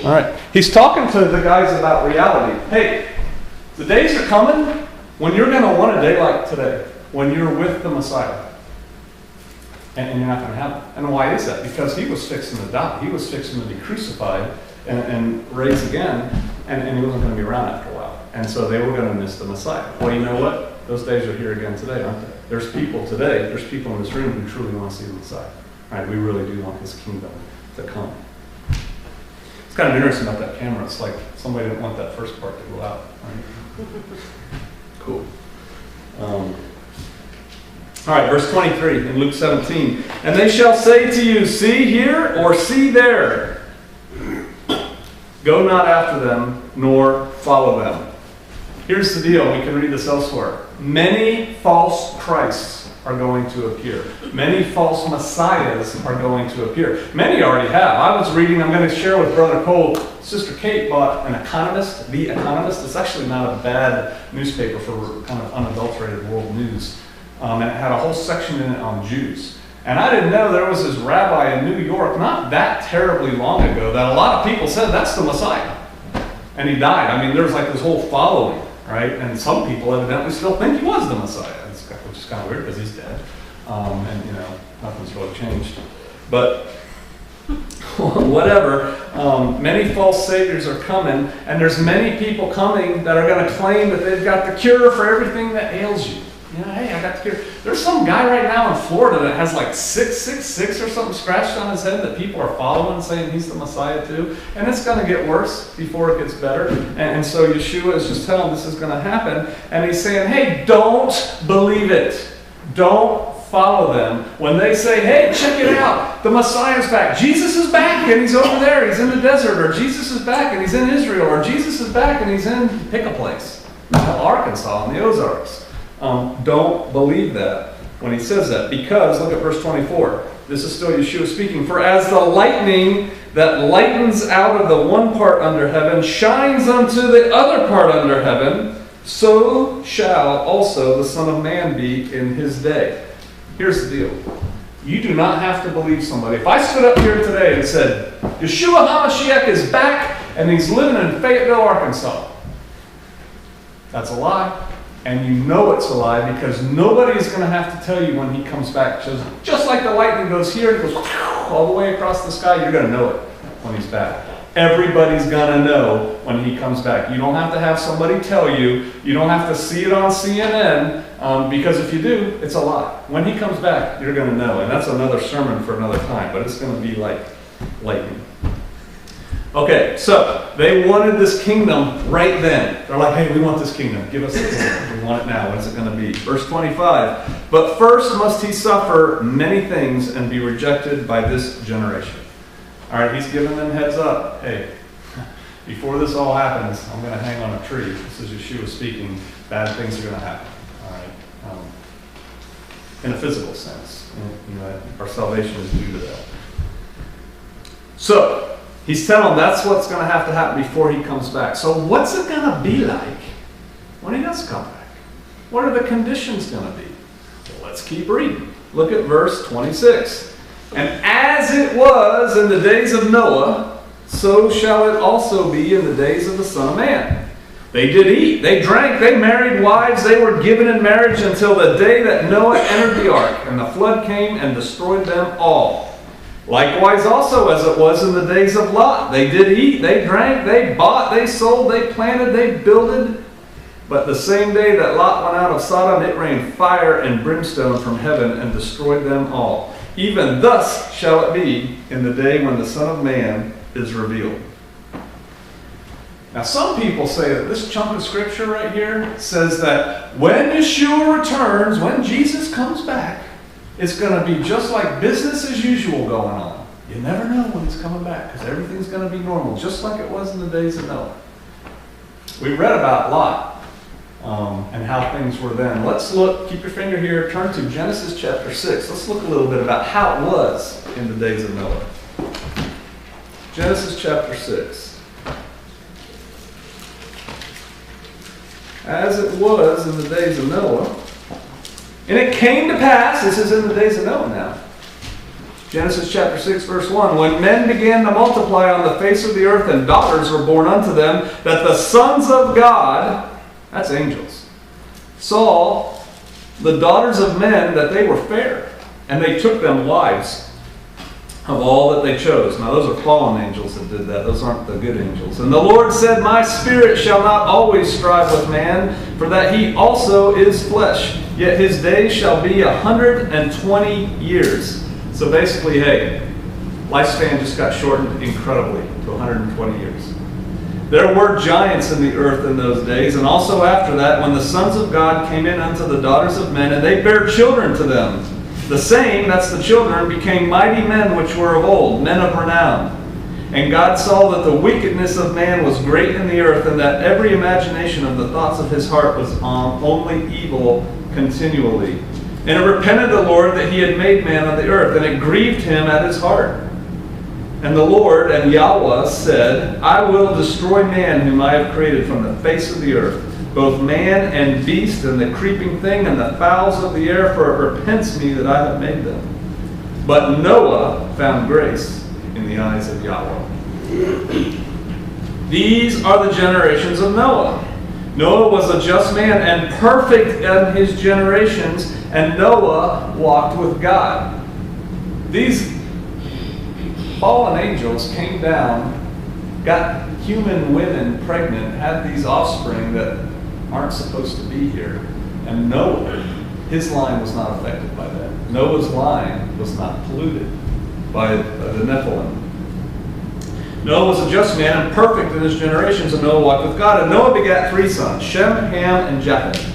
All right. He's talking to the guys about reality. Hey, the days are coming when you're going to want a day like today, when you're with the Messiah. And you're not going to have it. And why is that? Because he was fixing to die. He was fixing to be crucified and raised again, and he wasn't going to be around after a while. And so they were going to miss the Messiah. Well, you know what? Those days are here again today, aren't they? There's people today, there's people in this room who truly want to see the Messiah. Right? We really do want his kingdom to come. It's kind of interesting about that camera. It's like somebody didn't want that first part to go out. Right? Cool. All right, verse 23 in Luke 17. And they shall say to you, see here or see there. Go not after them, nor follow them. Here's the deal. We can read this elsewhere. Many false Christs are going to appear. Many false messiahs are going to appear. Many already have. I was reading, I'm going to share with Brother Cole, Sister Kate bought an Economist, The Economist. It's actually not a bad newspaper for kind of unadulterated world news. And it had a whole section in it on Jews. And I didn't know there was this rabbi in New York, not that terribly long ago, that a lot of people said that's the Messiah. And he died. I mean, there's like this whole following, right? And some people evidently still think he was the Messiah, which is kind of weird because he's dead. And, you know, nothing's really changed. But whatever, many false saviors are coming, and there's many people coming that are going to claim that they've got the cure for everything that ails you. You know, hey, I got the cure. There's some guy right now in Florida that has like 666 or something scratched on his head that people are following, saying he's the Messiah too. And it's going to get worse before it gets better. And so Yeshua is just telling him this is going to happen. And he's saying, hey, don't believe it. Don't follow them. When they say, hey, check it out. The Messiah's back. Jesus is back and he's over there. He's in the desert. Or Jesus is back and he's in Israel. Or Jesus is back and he's in, pick a place. Arkansas in the Ozarks. Don't believe that when he says that, because look at verse 24. This is still Yeshua speaking. For as the lightning that lightens out of the one part under heaven shines unto the other part under heaven, so shall also the Son of Man be in his day. Here's the deal. You do not have to believe somebody. If I stood up here today and said, Yeshua HaMashiach is back and he's living in Fayetteville, Arkansas, that's a lie. And you know it's a lie because nobody is going to have to tell you when he comes back. Just like the lightning goes here and goes all the way across the sky, you're going to know it when he's back. Everybody's going to know when he comes back. You don't have to have somebody tell you. You don't have to see it on CNN because if you do, it's a lie. When he comes back, you're going to know. And that's another sermon for another time, but it's going to be like lightning. Okay, so they wanted this kingdom right then. They're like, hey, we want this kingdom. Give us the kingdom. We want it now. What's it going to be? Verse 25. But first must he suffer many things and be rejected by this generation. All right, he's giving them heads up. Hey, before this all happens, I'm going to hang on a tree. This is Yeshua speaking. Bad things are going to happen. All right, in a physical sense. You know, our salvation is due to that. So, he's telling them that's what's going to happen before he comes back. So what's it going to be like when he does come back? What are the conditions going to be? Well, let's keep reading. Look at verse 26. And as it was in the days of Noah, so shall it also be in the days of the Son of Man. They did eat, they drank, they married wives, they were given in marriage until the day that Noah entered the ark, and the flood came and destroyed them all. Likewise also as it was in the days of Lot. They did eat, they drank, they bought, they sold, they planted, they builded. But the same day that Lot went out of Sodom, it rained fire and brimstone from heaven and destroyed them all. Even thus shall it be in the day when the Son of Man is revealed. Now some people say that this chunk of scripture right here says that when Yeshua returns, when Jesus comes back, it's going to be just like business as usual going on. You never know when he's coming back because everything's going to be normal, just like it was in the days of Noah. We read about Lot and how things were then. Let's look, keep your finger here, turn to Genesis chapter 6. Let's look a little bit about how it was in the days of Noah. Genesis chapter 6. As it was in the days of Noah, and it came to pass, this is in the days of Noah now, Genesis chapter 6, verse 1. When men began to multiply on the face of the earth and daughters were born unto them, that the sons of God, that's angels, saw the daughters of men that they were fair, and they took them wives of all that they chose. Now those are fallen angels that did that. Those aren't the good angels. And the Lord said, My spirit shall not always strive with man, for that he also is flesh. Yet his days shall be 120 years. So basically, hey, lifespan just got shortened incredibly to 120 years. There were giants in the earth in those days, and also after that, when the sons of God came in unto the daughters of men, and they bare children to them. The same, that's the children, became mighty men which were of old, men of renown. And God saw that the wickedness of man was great in the earth, and that every imagination of the thoughts of his heart was only evil continually. And it repented the Lord that he had made man on the earth, and it grieved him at his heart. And the Lord and Yahweh said, I will destroy man whom I have created from the face of the earth, both man and beast, and the creeping thing, and the fowls of the air, for it repents me that I have made them. But Noah found grace in the eyes of Yahweh. These are the generations of Noah. Noah was a just man and perfect in his generations, and Noah walked with God. These fallen angels came down, got human women pregnant, had these offspring that aren't supposed to be here. And Noah, his line was not affected by that. Noah's line was not polluted by the Nephilim. Noah was a just man and perfect in his generations, and Noah walked with God. And Noah begat 3 sons, Shem, Ham, and Japheth.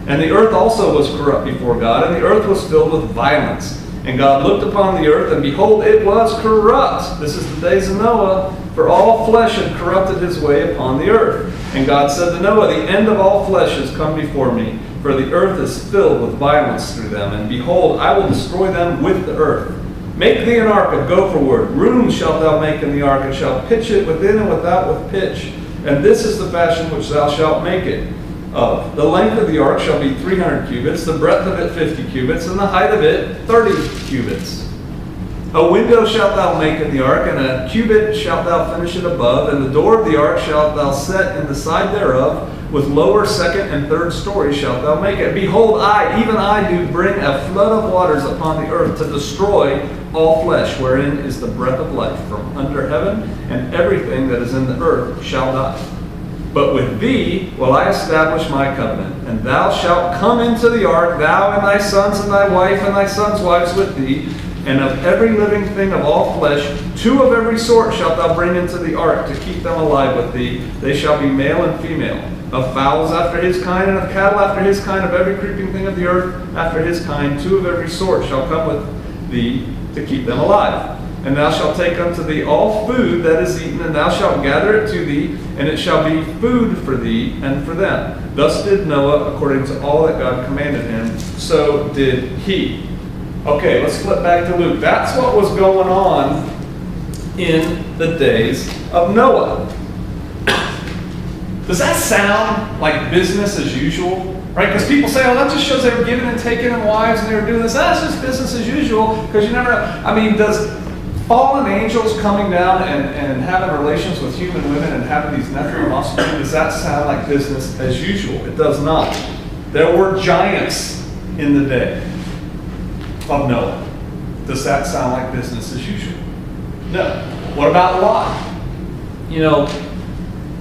And the earth also was corrupt before God, and the earth was filled with violence. And God looked upon the earth, and behold, it was corrupt. This is the days of Noah, for all flesh had corrupted his way upon the earth. And God said to Noah, The end of all flesh has come before me, for the earth is filled with violence through them. And behold, I will destroy them with the earth. Make thee an ark of gopher wood. Rooms shalt thou make in the ark, and shalt pitch it within and without with pitch. And this is the fashion which thou shalt make it of. The length of the ark shall be 300 cubits, the breadth of it 50 cubits, and the height of it 30 cubits. A window shalt thou make in the ark, and a cubit shalt thou finish it above, and the door of the ark shalt thou set in the side thereof, with lower, second, and third story shalt thou make it. Behold, I, even I, do bring a flood of waters upon the earth to destroy all flesh, wherein is the breath of life from under heaven, and everything that is in the earth shall die. But with thee will I establish my covenant, and thou shalt come into the ark, thou and thy sons and thy wife and thy sons' wives with thee, and of every living thing of all flesh, 2 of every sort shalt thou bring into the ark, to keep them alive with thee. They shall be male and female, of fowls after his kind, and of cattle after his kind, of every creeping thing of the earth after his kind. 2 of every sort shall come with thee, to keep them alive. And thou shalt take unto thee all food that is eaten, and thou shalt gather it to thee, and it shall be food for thee and for them. Thus did Noah, according to all that God commanded him, so did he. Okay, let's flip back to Luke. That's what was going on in the days of Noah. Does that sound like business as usual? Right? Because people say, oh, that just shows they were giving and taking and wives and they were doing this. That's just business as usual, because you never know. I mean, does fallen angels coming down and having relations with human women and having these Nephilim offspring, does that sound like business as usual? It does not. There were giants in the day of Noah. Does that sound like business as usual? No. What about Lot? You know,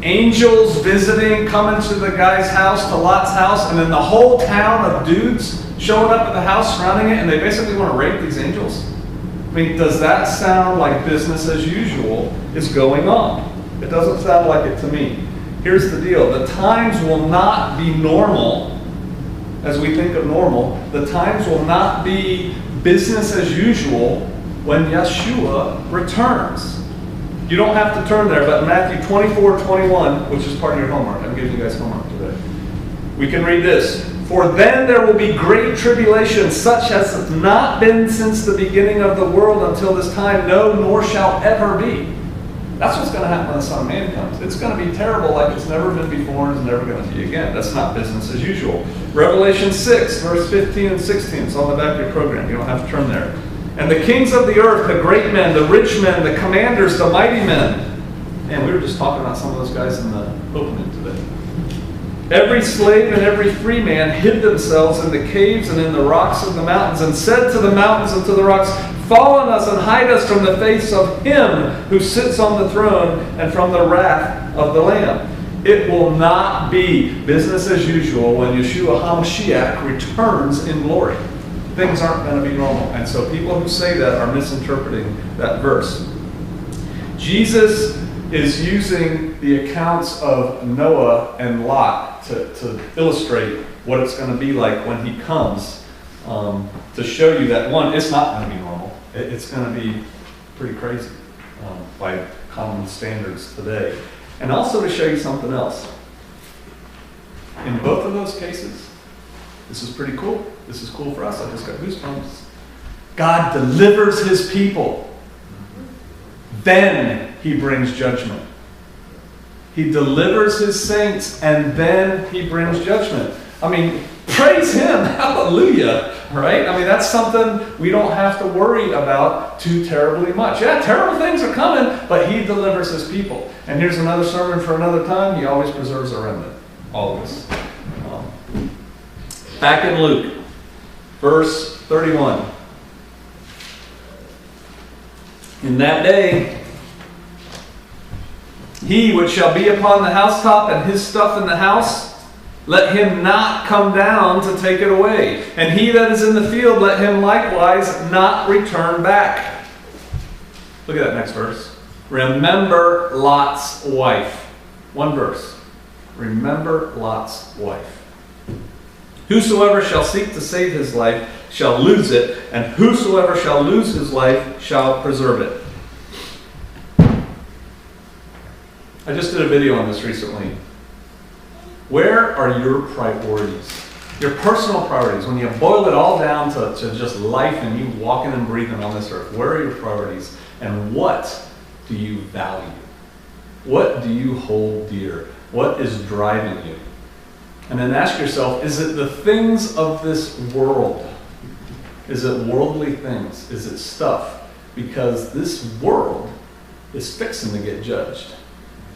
angels visiting, coming to the guy's house, to Lot's house, and then the whole town of dudes showing up at the house, surrounding it, and they basically want to rape these angels? I mean, does that sound like business as usual is going on? It doesn't sound like it to me. Here's the deal. The times will not be normal as we think of normal. The times will not be business as usual when Yeshua returns. You don't have to turn there, but Matthew 24:21, which is part of your homework. I'm giving you guys homework today. We can read this. For then there will be great tribulation, such as has not been since the beginning of the world until this time, no, nor shall ever be. That's what's going to happen when the Son of Man comes. It's going to be terrible like it's never been before and it's never going to be again. That's not business as usual. Revelation 6, verse 15 and 16. It's on the back of your program. You don't have to turn there. And the kings of the earth, the great men, the rich men, the commanders, the mighty men. And we were just talking about some of those guys in the opening today. Every slave and every free man hid themselves in the caves and in the rocks of the mountains, and said to the mountains and to the rocks, fall on us and hide us from the face of him who sits on the throne and from the wrath of the Lamb. It will not be business as usual when Yeshua HaMashiach returns in glory. Things aren't going to be normal. And so people who say that are misinterpreting that verse. Jesus is using the accounts of Noah and Lot to illustrate what it's going to be like when he comes, to show you that, one, it's not going to be normal. It's going to be pretty crazy by common standards today. And also to show you something else. In both of those cases, this is pretty cool. This is cool for us. I just got goosebumps. God delivers his people. Then he brings judgment. He delivers his saints, and then he brings judgment. I mean, praise him. Hallelujah. Right? I mean, that's something we don't have to worry about too terribly much. Yeah, terrible things are coming, but he delivers his people. And here's another sermon for another time. He always preserves a remnant. Always. Back in Luke, verse 31. In that day, he which shall be upon the housetop and his stuff in the house, let him not come down to take it away. And he that is in the field, let him likewise not return back. Look at that next verse. Remember Lot's wife. One verse. Remember Lot's wife. Whosoever shall seek to save his life shall lose it, and whosoever shall lose his life shall preserve it. I just did a video on this recently. Where are your priorities? Your personal priorities. When you boil it all down to just life and you walking and breathing on this earth, where are your priorities? And what do you value? What do you hold dear? What is driving you? And then ask yourself, is it the things of this world? Is it worldly things? Is it stuff? Because this world is fixing to get judged.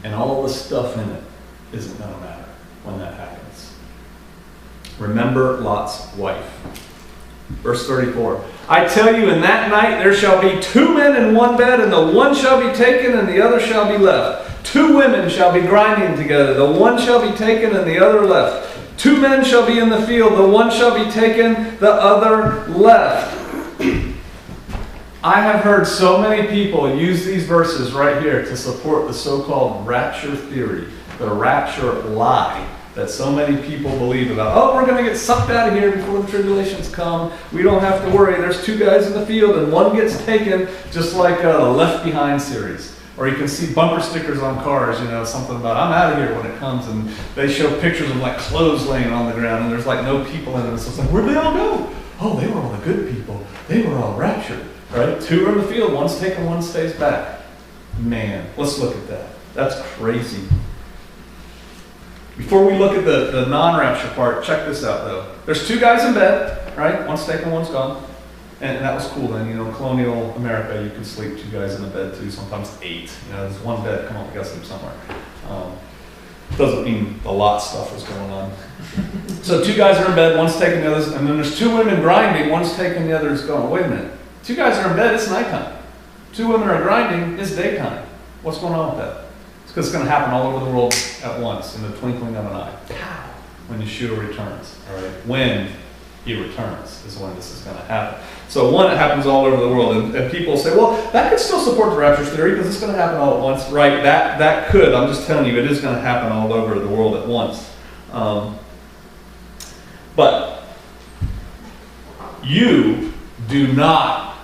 And all the stuff in it isn't going to matter when that happens. Remember Lot's wife. Verse 34. I tell you, in that night there shall be 2 men in one bed, and the one shall be taken and the other shall be left. 2 women shall be grinding together, the one shall be taken and the other left. 2 men shall be in the field, the one shall be taken, the other left. I have heard so many people use these verses right here to support the so-called rapture theory, the rapture lie that so many people believe about. Oh, we're going to get sucked out of here before the tribulations come. We don't have to worry. There's 2 guys in the field and one gets taken, just like the Left Behind series. Or you can see bumper stickers on cars, something about, I'm out of here when it comes, and they show pictures of like clothes laying on the ground, and there's like no people in them. So it's like, where'd they all go? Oh, they were all the good people. They were all raptured, right? 2 are in the field, one's taken, one stays back. Man, let's look at that. That's crazy. Before we look at the non-rapture part, check this out though. There's 2 guys in bed, right? One's taken, one's gone. And that was cool then, in colonial America, you could sleep 2 guys in a bed too, sometimes 8. There's one bed, come on, we gotta sleep somewhere. Doesn't mean a lot of stuff was going on. So 2 guys are in bed, one's taking the others, and then there's 2 women grinding, one's taking the other's going. Wait a minute, 2 guys are in bed, it's nighttime. 2 women are grinding, it's daytime. What's going on with that? It's because it's going to happen all over the world at once, in the twinkling of an eye. Pow! When Yeshua returns, all right? When he returns is when this is going to happen. So one, it happens all over the world. And people say, well, that could still support the rapture theory because it's going to happen all at once. Right, that could. I'm just telling you, it is going to happen all over the world at once. But you do not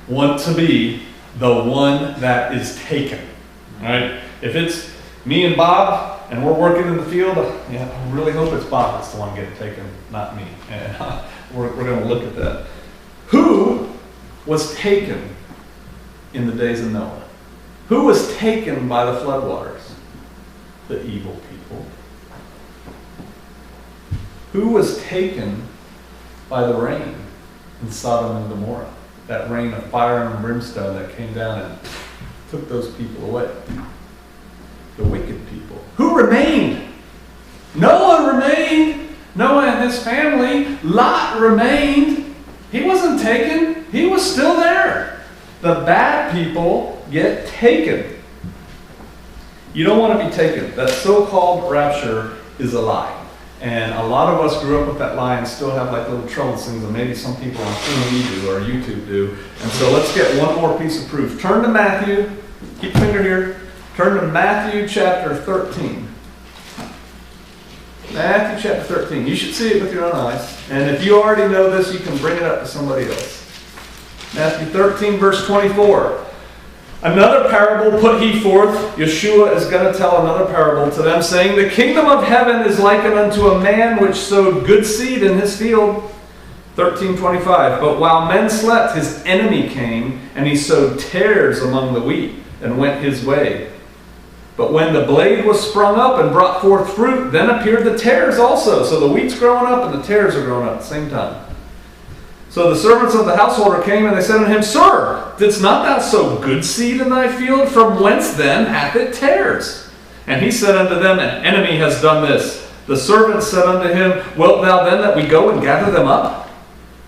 want to be the one that is taken. All right? If it's me and Bob, and we're working in the field, I really hope it's Bob that's the one getting taken, not me. And we're going to look at that. Who was taken in the days of Noah? Who was taken by the floodwaters? The evil people. Who was taken by the rain in Sodom and Gomorrah? that rain of fire and brimstone that came down and took those people away. The wicked people. Who remained? Noah remained. Noah and his family. Lot remained. He wasn't taken. He was still there. The bad people get taken. You don't want to be taken. That so-called rapture is a lie. And a lot of us grew up with that lie and still have like little troubles things, and maybe some people on TV do or YouTube do. And so let's get one more piece of proof. Turn to Matthew. Keep your finger here. Turn to Matthew chapter 13. Matthew chapter 13. You should see it with your own eyes. And if you already know this, you can bring it up to somebody else. Matthew 13, verse 24. Another parable put he forth. Yeshua is going to tell another parable to them, saying, the kingdom of heaven is likened unto a man which sowed good seed in his field. 13:25. But while men slept, his enemy came, and he sowed tares among the wheat, and went his way. But when the blade was sprung up and brought forth fruit, then appeared the tares also. So the wheat's growing up and the tares are growing up at the same time. So the servants of the householder came, and they said unto him, Sir, didst not thou sow good seed in thy field? From whence then hath it tares? And he said unto them, An enemy has done this. The servants said unto him, Wilt thou then that we go and gather them up?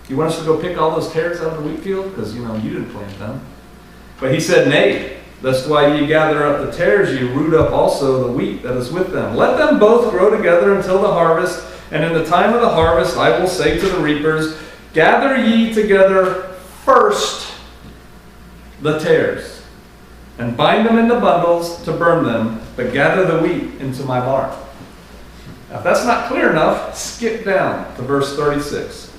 You want us to go pick all those tares out of the wheat field? Because, you didn't plant them. But he said, Nay, lest while ye gather up the tares, ye root up also the wheat that is with them. Let them both grow together until the harvest. And in the time of the harvest I will say to the reapers, Gather ye together first the tares, and bind them into bundles to burn them, but gather the wheat into my barn. Now, if that's not clear enough, skip down to verse 36.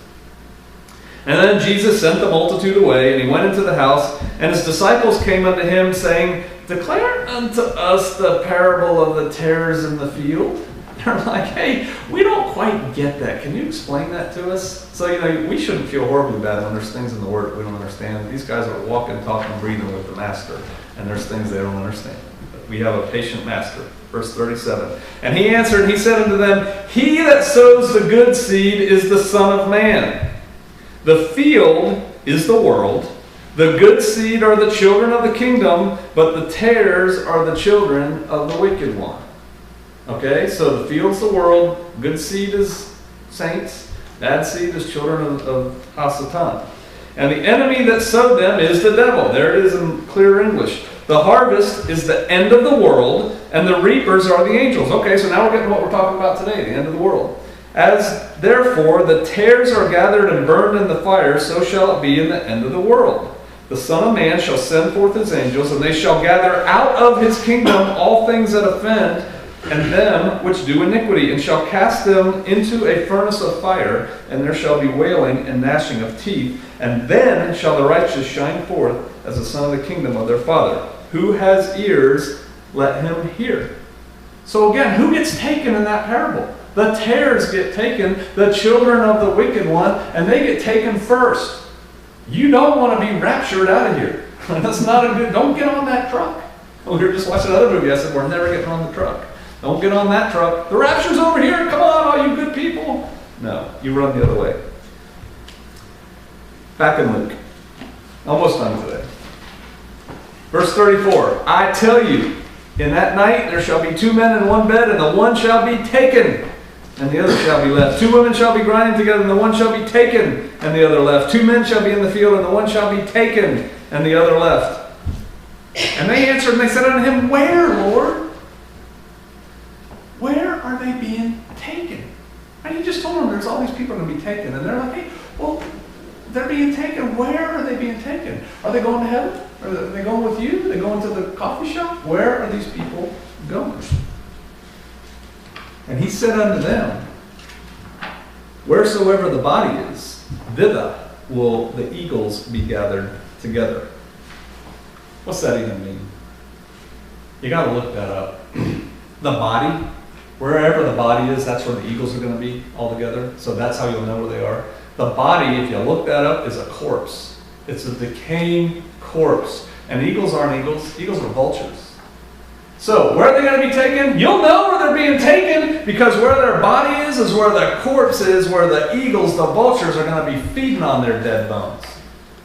And then Jesus sent the multitude away, and he went into the house, and his disciples came unto him, saying, Declare unto us the parable of the tares in the field. They're like, hey, we don't quite get that. Can you explain that to us? So, we shouldn't feel horribly bad when there's things in the Word we don't understand. These guys are walking, talking, breathing with the Master, and there's things they don't understand. But we have a patient Master. Verse 37. And he answered, and he said unto them, He that sows the good seed is the Son of Man. The field is the world. The good seed are the children of the kingdom, but the tares are the children of the wicked one. Okay, so the field's the world, good seed is saints, bad seed is children of Hasatan. And the enemy that sowed them is the devil. There it is in clear English. The harvest is the end of the world, and the reapers are the angels. Okay, so now we're getting what we're talking about today, the end of the world. As therefore the tares are gathered and burned in the fire, so shall it be in the end of the world. The Son of Man shall send forth his angels, and they shall gather out of his kingdom all things that offend, and them which do iniquity, and shall cast them into a furnace of fire, and there shall be wailing and gnashing of teeth. And then shall the righteous shine forth as the son of the kingdom of their Father. Who has ears, let him hear. So again, who gets taken in that parable? The tares get taken, the children of the wicked one, and they get taken first. You don't want to be raptured out of here. That's not a good, don't get on that truck. We were just watching another movie. I said, we're never getting on the truck. Don't get on that truck. The rapture's over here. Come on, all you good people. No, you run the other way. Back in Luke. Almost done today. Verse 34. I tell you, in that night there shall be two men in one bed, and the one shall be taken, and the other shall be left. Two women shall be grinding together, and the one shall be taken, and the other left. Two men shall be in the field, and the one shall be taken, and the other left. And they answered, and they said unto him, Where, Lord? Where are they being taken? And he just told them there's all these people going to be taken. And they're like, hey, well, they're being taken. Where are they being taken? Are they going to heaven? Are they going with you? Are they going to the coffee shop? Where are these people going? And he said unto them, Wheresoever the body is, thither will the eagles be gathered together. What's that even mean? You got to look that up. The body, wherever the body is, that's where the eagles are going to be all together. So that's how you'll know where they are. The body, if you look that up, is a corpse. It's a decaying corpse. And eagles aren't eagles. Eagles are vultures. So where are they going to be taken? You'll know where they're being taken, because where their body is where the corpse is, where the eagles, the vultures, are going to be feeding on their dead bones.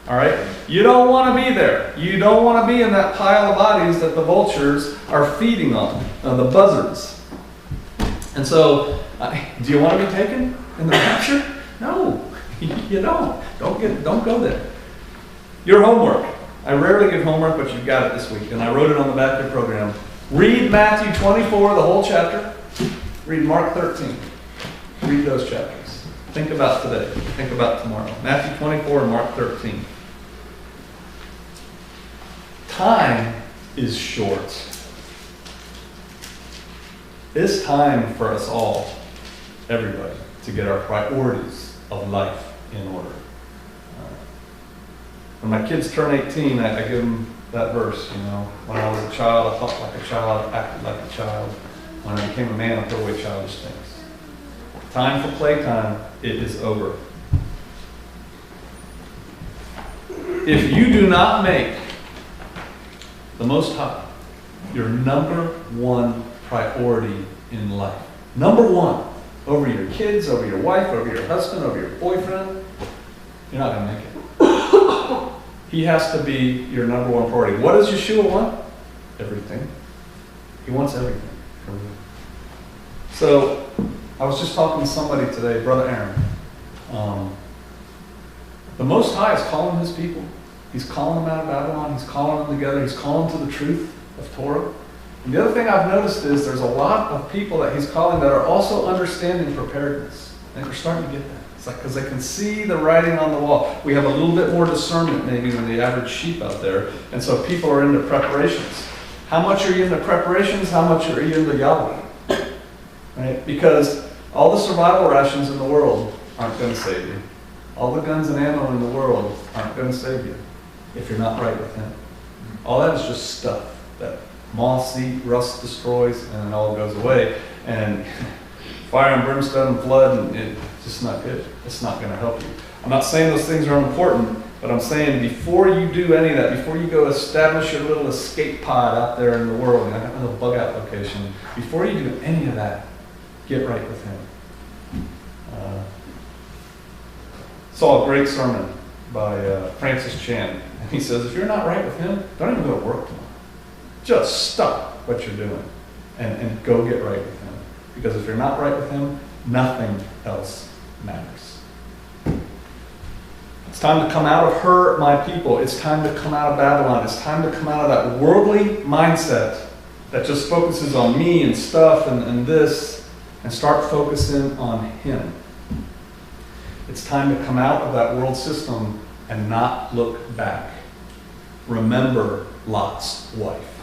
All right? You don't want to be there. You don't want to be in that pile of bodies that the vultures are feeding on, the buzzards. And so, do you want to be taken in the rapture? No, you don't. Don't go there. Your homework. I rarely give homework, but you've got it this week, and I wrote it on the back of your program. Read Matthew 24, the whole chapter. Read Mark 13. Read those chapters. Think about today. Think about tomorrow. Matthew 24 and Mark 13. Time is short. It's time for us all, everybody, to get our priorities of life in order. When my kids turn 18, I give them that verse, you know. When I was a child, I thought like a child, acted like a child. When I became a man, I threw away childish things. Time for playtime, it is over. If you do not make the Most High your number one priority in life, number one, over your kids, over your wife, over your husband, over your boyfriend, you're not going to make it. He has to be your number one priority. What does Yeshua want? Everything. He wants everything from you. So, I was just talking to somebody today, Brother Aaron. The Most High is calling his people. He's calling them out of Babylon. He's calling them together. He's calling them to the truth of Torah. And the other thing I've noticed is there's a lot of people that he's calling that are also understanding preparedness. I think we're starting to get that. It's like because they can see the writing on the wall. We have a little bit more discernment maybe than the average sheep out there. And so people are into preparations. How much are you into preparations? How much are you into Yahweh? Right? Because all the survival rations in the world aren't going to save you. All the guns and ammo in the world aren't going to save you if you're not right with him. All that is just stuff that moths eat, rust destroys, and it all goes away. And fire and brimstone and flood, and it's just not good. It's not going to help you. I'm not saying those things are unimportant, but I'm saying before you do any of that, before you go establish your little escape pod out there in the world, and I got a little bug out location, before you do any of that, get right with him. Saw a great sermon by Francis Chan, and he says, if you're not right with him, don't even go to work tomorrow. Just stop what you're doing and go get right with him. Because if you're not right with him, nothing else matters. It's time to come out of her, my people. It's time to come out of Babylon. It's time to come out of that worldly mindset that just focuses on me and stuff and this, and start focusing on him. It's time to come out of that world system and not look back. Remember Lot's wife.